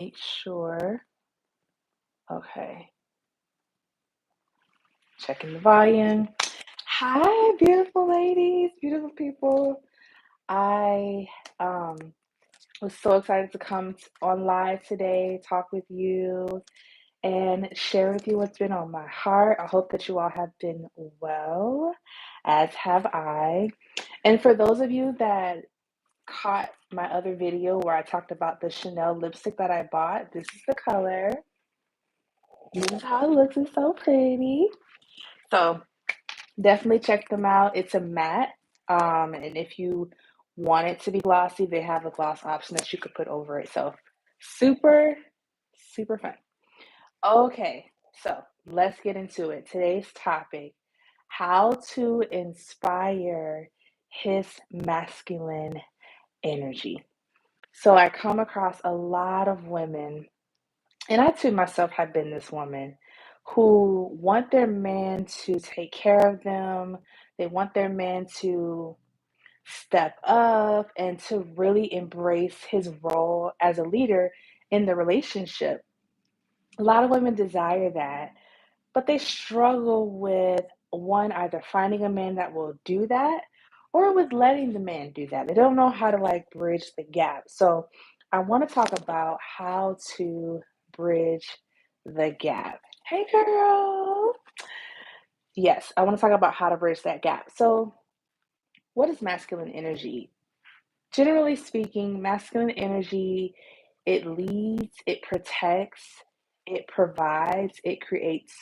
Make sure. Okay, checking the volume. Hi, beautiful ladies, beautiful people. I um was so excited to come on live today, talk with you, and share with you what's been on my heart. I hope that you all have been well, as have I. And for those of you that caught my other video where I talked about the Chanel lipstick that I bought, this is the color. This is how it looks. It's so pretty. So definitely check them out. It's a matte. And if you want it to be glossy, they have a gloss option that you could put over it. So super, super fun. Okay, so let's get into it. Today's topic, how to inspire his masculine energy. So I come across a lot of women, and I too myself have been this woman, who want their man to take care of them. They want their man to step up and to really embrace his role as a leader in the relationship. A lot of women desire that, but they struggle with one, either finding a man that will do that or with letting the man do that. They don't know how to like bridge the gap. So I want to talk about how to bridge the gap. Hey girl. Yes, I want to talk about how to bridge that gap. So, what is masculine energy? Generally speaking, masculine energy, it leads, it protects, it provides, it creates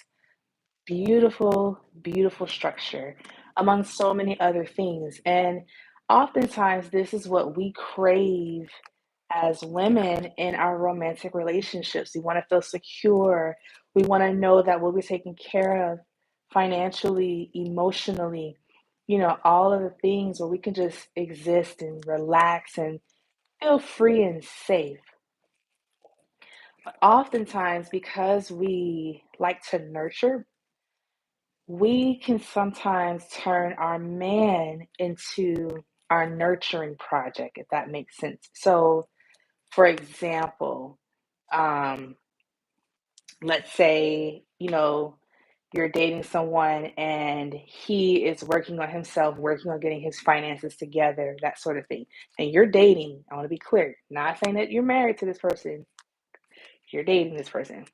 beautiful, beautiful structure among so many other things. And oftentimes, this is what we crave as women in our romantic relationships. We want to feel secure. We want to know that we'll be taken care of financially, emotionally, all of the things where we can just exist and relax and feel free and safe. But oftentimes, because we like to nurture, we can sometimes turn our man into our nurturing project, if that makes sense. So, for example, um, let's say, you're dating someone and he is working on himself, working on getting his finances together, that sort of thing. And you're dating, I want to be clear, not saying that you're married to this person, you're dating this person.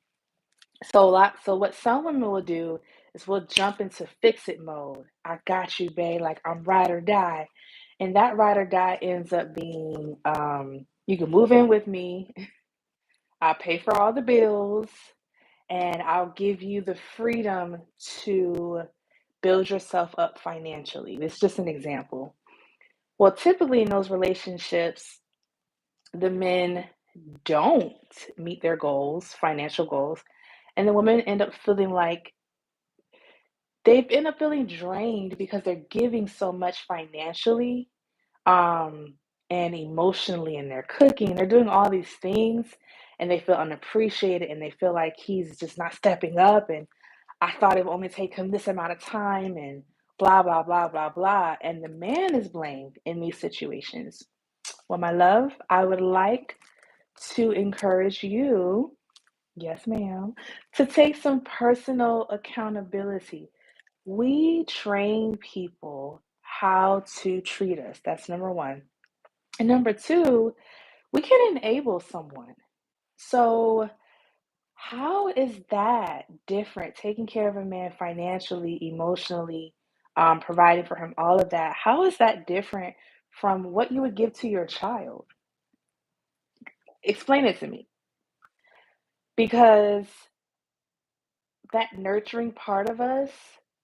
So what some women will do is we'll jump into fix it mode. I got you, babe. Like I'm ride or die, and that ride or die ends up being, you can move in with me. I'll pay for all the bills, and I'll give you the freedom to build yourself up financially. It's just an example. Well, typically in those relationships, the men don't meet their goals, financial goals, and the women end up feeling like they end up feeling drained because they're giving so much financially, um, and emotionally, and they're cooking, they're doing all these things, and they feel unappreciated, and they feel like he's just not stepping up, and I thought it would only take him this amount of time, and blah, blah, blah, blah, blah. And the man is blamed in these situations. Well, my love, I would like to encourage you, yes, ma'am, to take some personal accountability. We train people how to treat us. That's number one. And number two, we can enable someone. So, how is that different? Taking care of a man financially, emotionally, providing for him, all of that. How is that different from what you would give to your child? Explain it to me. Because that nurturing part of us,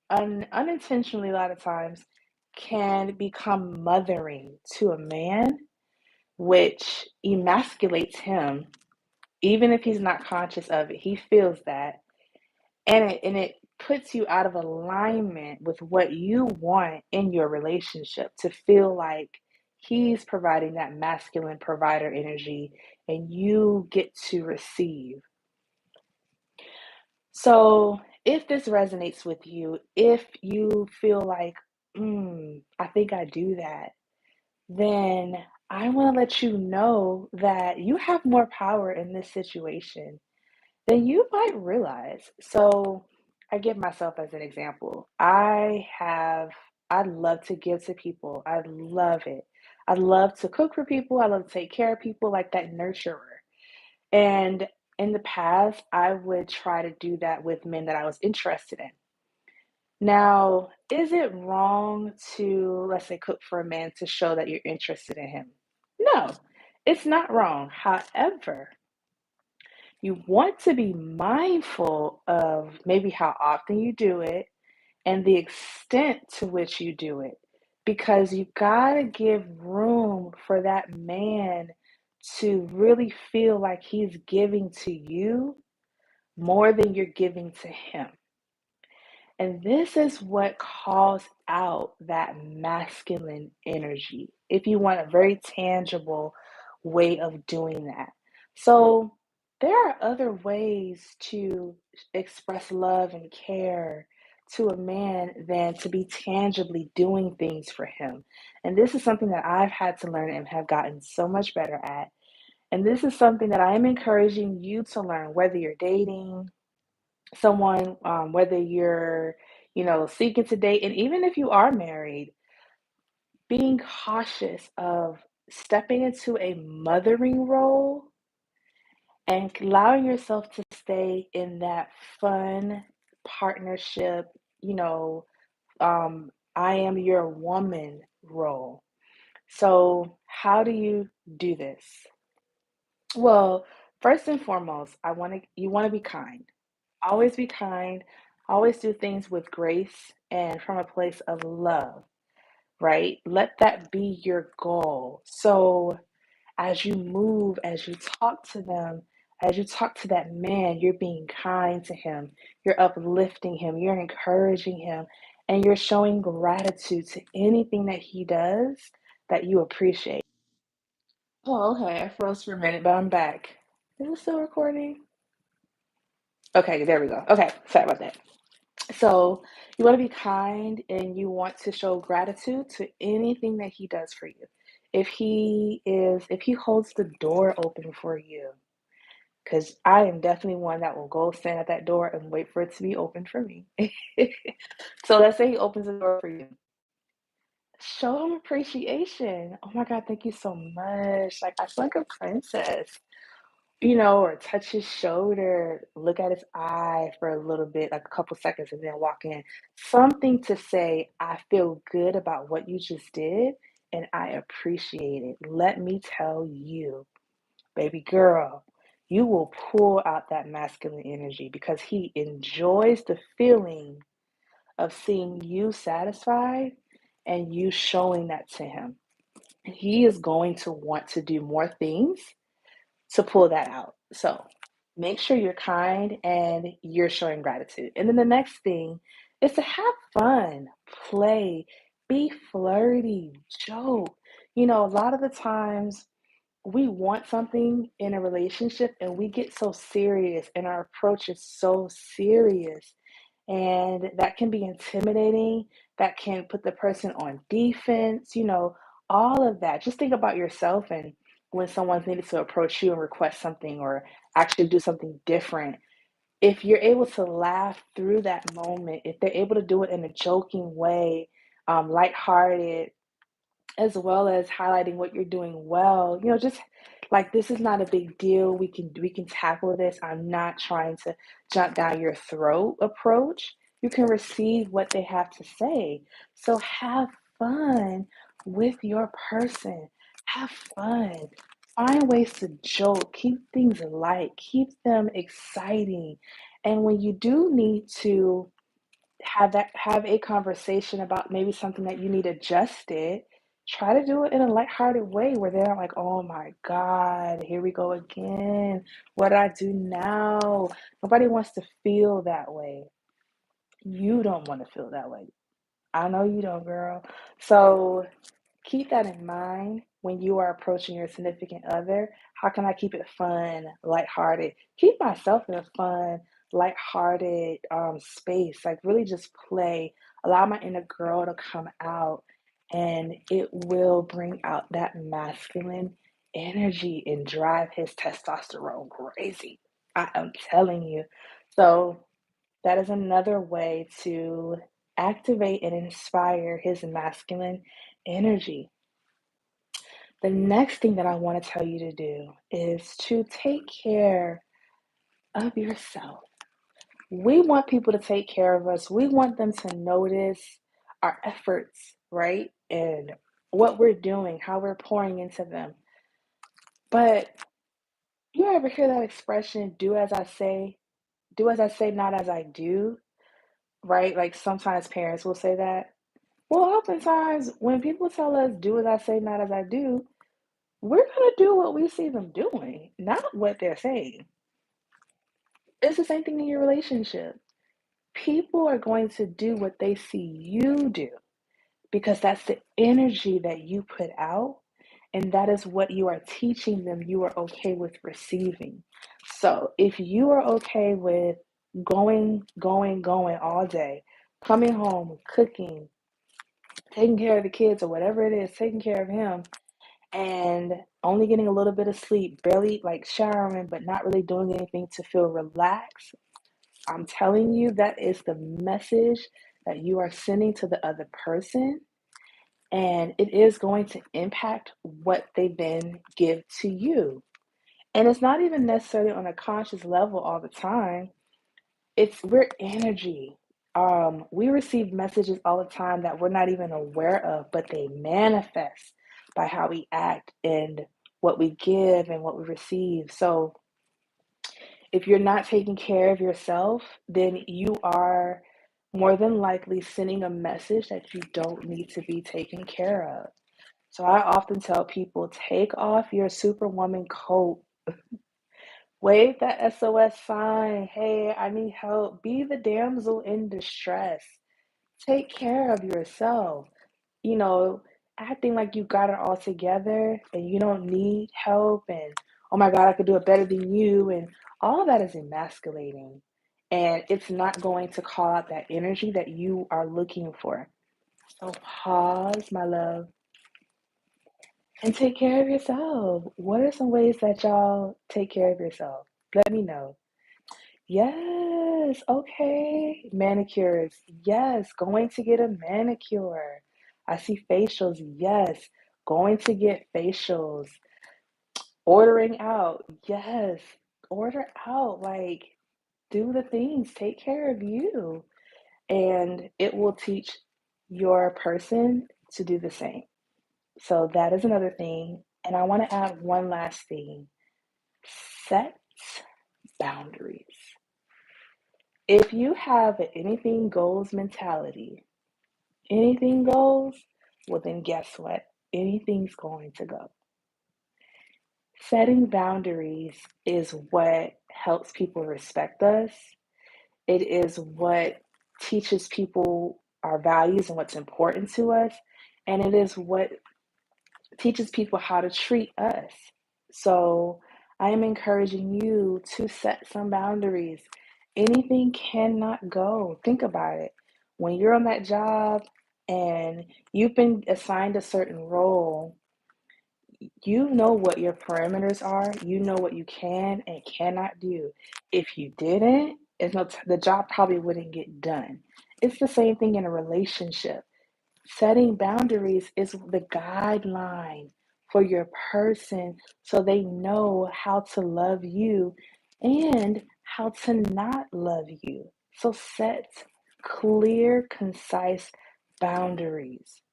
unintentionally, a lot of times, can become mothering to a man, which emasculates him, even if he's not conscious of it. He feels that, and it puts you out of alignment with what you want in your relationship, to feel like he's providing that masculine provider energy and you get to receive. So, if this resonates with you, if you feel like, I think I do that, then I want to let you know that you have more power in this situation than you might realize. So, I give myself as an example. I love to give to people. I love it. I love to cook for people. I love to take care of people like that nurturer. And in the past, I would try to do that with men that I was interested in. Now, is it wrong to, let's say, cook for a man to show that you're interested in him? No, it's not wrong. However, you want to be mindful of maybe how often you do it and the extent to which you do it, because you gotta give room for that man to really feel like he's giving to you more than you're giving to him. And this is what calls out that masculine energy, if you want a very tangible way of doing that. So, there are other ways to express love and care to a man than to be tangibly doing things for him. And this is something that I've had to learn and have gotten so much better at. And this is something that I am encouraging you to learn, whether you're dating someone, whether you're, seeking to date, and even if you are married, being cautious of stepping into a mothering role and allowing yourself to stay in that fun partnership, you know, I am your woman role. So, how do you do this? Well, first and foremost, you want to be kind. Always be kind. Always do things with grace and from a place of love, right? Let that be your goal. So as you move, as you talk to them, as you talk to that man, you're being kind to him, you're uplifting him, you're encouraging him, and you're showing gratitude to anything that he does that you appreciate. Oh, okay. I froze for a minute, but I'm back. Is it still recording? Okay, there we go. Okay, sorry about that. So you want to be kind and you want to show gratitude to anything that he does for you. If he holds the door open for you, because I am definitely one that will go stand at that door and wait for it to be open for me. So let's say he opens the door for you. Show him appreciation. Oh my God, thank you so much. Like I feel like a princess. Or touch his shoulder, look at his eye for a little bit, like a couple seconds, and then walk in. Something to say, I feel good about what you just did, and I appreciate it. Let me tell you, baby girl, you will pull out that masculine energy because he enjoys the feeling of seeing you satisfied and you showing that to him. And he is going to want to do more things to pull that out. So make sure you're kind and you're showing gratitude. And then the next thing is to have fun, play, be flirty, joke. A lot of the times we want something in a relationship and we get so serious and our approach is so serious. And that can be intimidating. That can put the person on defense, all of that. Just think about yourself and when someone's needed to approach you and request something or actually do something different. If you're able to laugh through that moment, if they're able to do it in a joking way, lighthearted, as well as highlighting what you're doing well. Just like this is not a big deal. We can tackle this. I'm not trying to jump down your throat approach. You can receive what they have to say. So have fun with your person. Have fun. Find ways to joke. Keep things light. Keep them exciting. And when you do need to have a conversation about maybe something that you need adjusted, try to do it in a lighthearted way where they're not like, oh my God, here we go again. What do I do now? Nobody wants to feel that way. You don't want to feel that way. I know you don't, girl. So keep that in mind when you are approaching your significant other. How can I keep it fun, lighthearted? Keep myself in a fun, lighthearted space. Like really just play. Allow my inner girl to come out and it will bring out that masculine energy and drive his testosterone crazy. I am telling you. So, that is another way to activate and inspire his masculine energy. The next thing that I want to tell you to do is to take care of yourself. We want people to take care of us. We want them to notice our efforts, right? And what we're doing, how we're pouring into them. But you ever hear that expression, do as I say, not as I do, right? Like sometimes parents will say that. Well, oftentimes when people tell us, do as I say, not as I do, we're going to do what we see them doing, not what they're saying. It's the same thing in your relationship. People are going to do what they see you do because that's the energy that you put out, and that is what you are teaching them you are okay with receiving. So if you are okay with going all day, coming home, cooking, taking care of the kids or whatever it is, taking care of him, and only getting a little bit of sleep, barely like showering, but not really doing anything to feel relaxed, I'm telling you, that is the message that you are sending to the other person. And it is going to impact what they then give to you. And it's not even necessarily on a conscious level all the time. We're energy. We receive messages all the time that we're not even aware of, but they manifest by how we act and what we give and what we receive. So if you're not taking care of yourself, then you are more than likely sending a message that you don't need to be taken care of. So I often tell people, take off your superwoman coat, wave that SOS sign. Hey, I need help. Be the damsel in distress. Take care of yourself. You know, acting like you got it all together and you don't need help and oh my God, I could do it better than you. And all of that is emasculating. And it's not going to call out that energy that you are looking for. So pause, my love, and take care of yourself. What are some ways that y'all take care of yourself? Let me know. Yes, okay. Manicures. Yes, going to get a manicure. I see facials. Yes, going to get facials. Ordering out. Yes, order out. Like, do the things. Take care of you. And it will teach your person to do the same. So that is another thing. And I want to add one last thing. Set boundaries. If you have an anything goes mentality, anything goes, well, then guess what? Anything's going to go. Setting boundaries is what helps people respect us. It is what teaches people our values and what's important to us. And it is what teaches people how to treat us. So I am encouraging you to set some boundaries. Anything cannot go. Think about it. When you're on that job and you've been assigned a certain role, you know what your parameters are. You know what you can and cannot do. If you didn't, the job probably wouldn't get done. It's the same thing in a relationship. Setting boundaries is the guideline for your person so they know how to love you and how to not love you. So set clear, concise boundaries.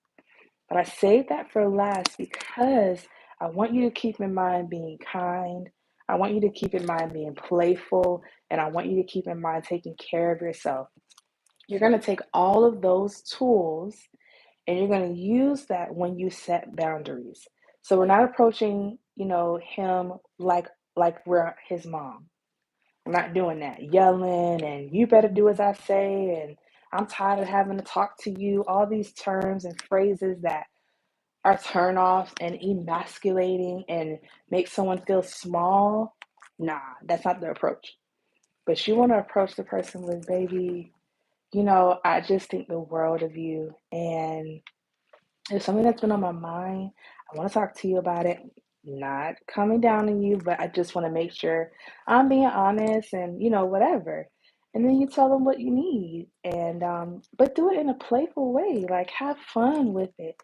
But I saved that for last because I want you to keep in mind being kind. I want you to keep in mind being playful. And I want you to keep in mind taking care of yourself. You're going to take all of those tools and you're going to use that when you set boundaries. So we're not approaching, him like we're his mom. I'm not doing that. Yelling and you better do as I say and I'm tired of having to talk to you. All these terms and phrases that are turnoffs and emasculating and make someone feel small. Nah, that's not the approach. But you want to approach the person with, baby, I just think the world of you. And There's something that's been on my mind. I want to talk to you about it. Not coming down on you, but I just want to make sure I'm being honest and, whatever. And then you tell them what you need. And, but do it in a playful way. Like, have fun with it.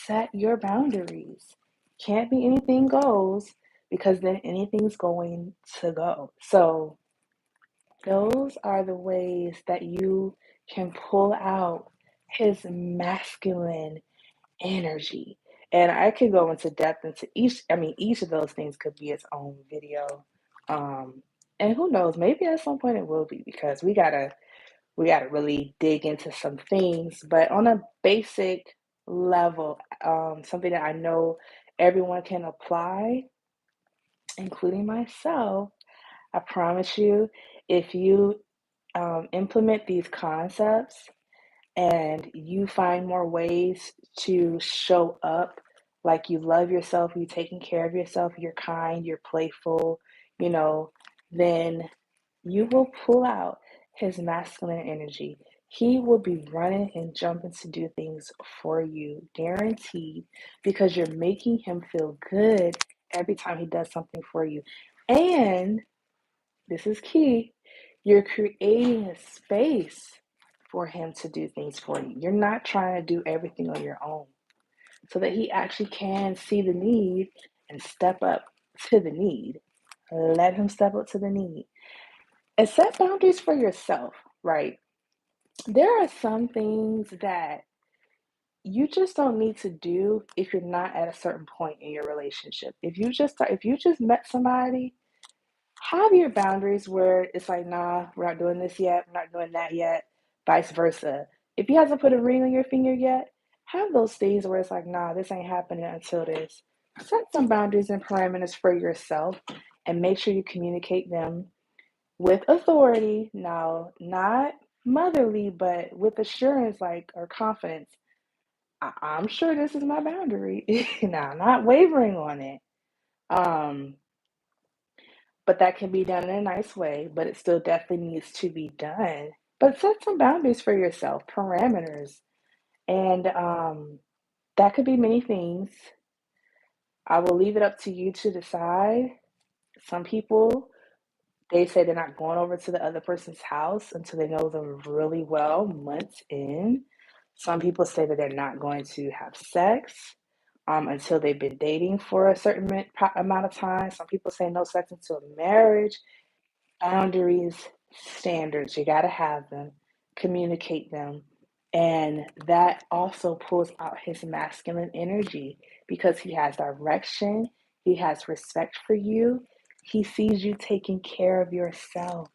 Set your boundaries. Can't be anything goes because then anything's going to go. So, those are the ways that you can pull out his masculine energy. And I could go into depth into each of those things could be its own video. Um, and who knows, maybe at some point it will be because we gotta really dig into some things. But on a basic level, something that I know everyone can apply, including myself, I promise you, if you implement these concepts and you find more ways to show up like you love yourself, you taking care of yourself, you're kind, you're playful, you know, then you will pull out his masculine energy. He will be running and jumping to do things for you, guaranteed, because you're making him feel good every time he does something for you. And this is key, you're creating a space for him to do things for you. You're not trying to do everything on your own so that he actually can see the need and step up to the need. Let him step up to the need. And set boundaries for yourself, right? There are some things that you just don't need to do if you're not at a certain point in your relationship. If you just met somebody, have your boundaries where it's like, nah, we're not doing this yet, we're not doing that yet, vice versa. If he hasn't put a ring on your finger yet, have those things where it's like, nah, this ain't happening until this. Set some boundaries and parameters for yourself and make sure you communicate them with authority. Now, not motherly, but with assurance, like, or confidence. I'm sure this is my boundary. Now, not wavering on it. Um, but that can be done in a nice way, but it still definitely needs to be done. But set some boundaries for yourself, parameters, and that could be many things. I will leave it up to you to decide. Some people, they say they're not going over to the other person's house until they know them really well, months in. Some people say that they're not going to have sex until they've been dating for a certain amount of time. Some people say no sex until marriage. Boundaries, standards, you got to have them, communicate them. And that also pulls out his masculine energy because he has direction, he has respect for you, he sees you taking care of yourself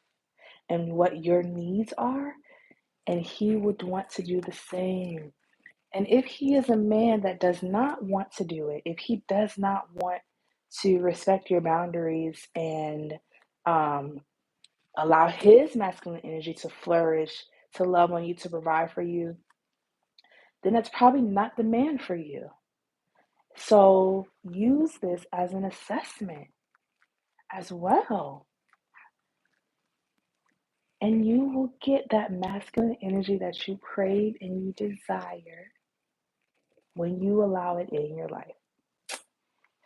and what your needs are, and he would want to do the same. And if he is a man that does not want to do it, if he does not want to respect your boundaries and um, allow his masculine energy to flourish, to love on you, to provide for you, then that's probably not the man for you. So use this as an assessment as well. And you will get that masculine energy that you crave and you desire when you allow it in your life.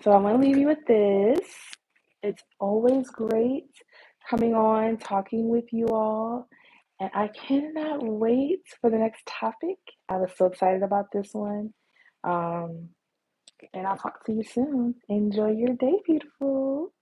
So I'm going to leave you with this. It's always great coming on, talking with you all. And I cannot wait for the next topic. I was so excited about this one. Um, and I'll talk to you soon. Enjoy your day, beautiful.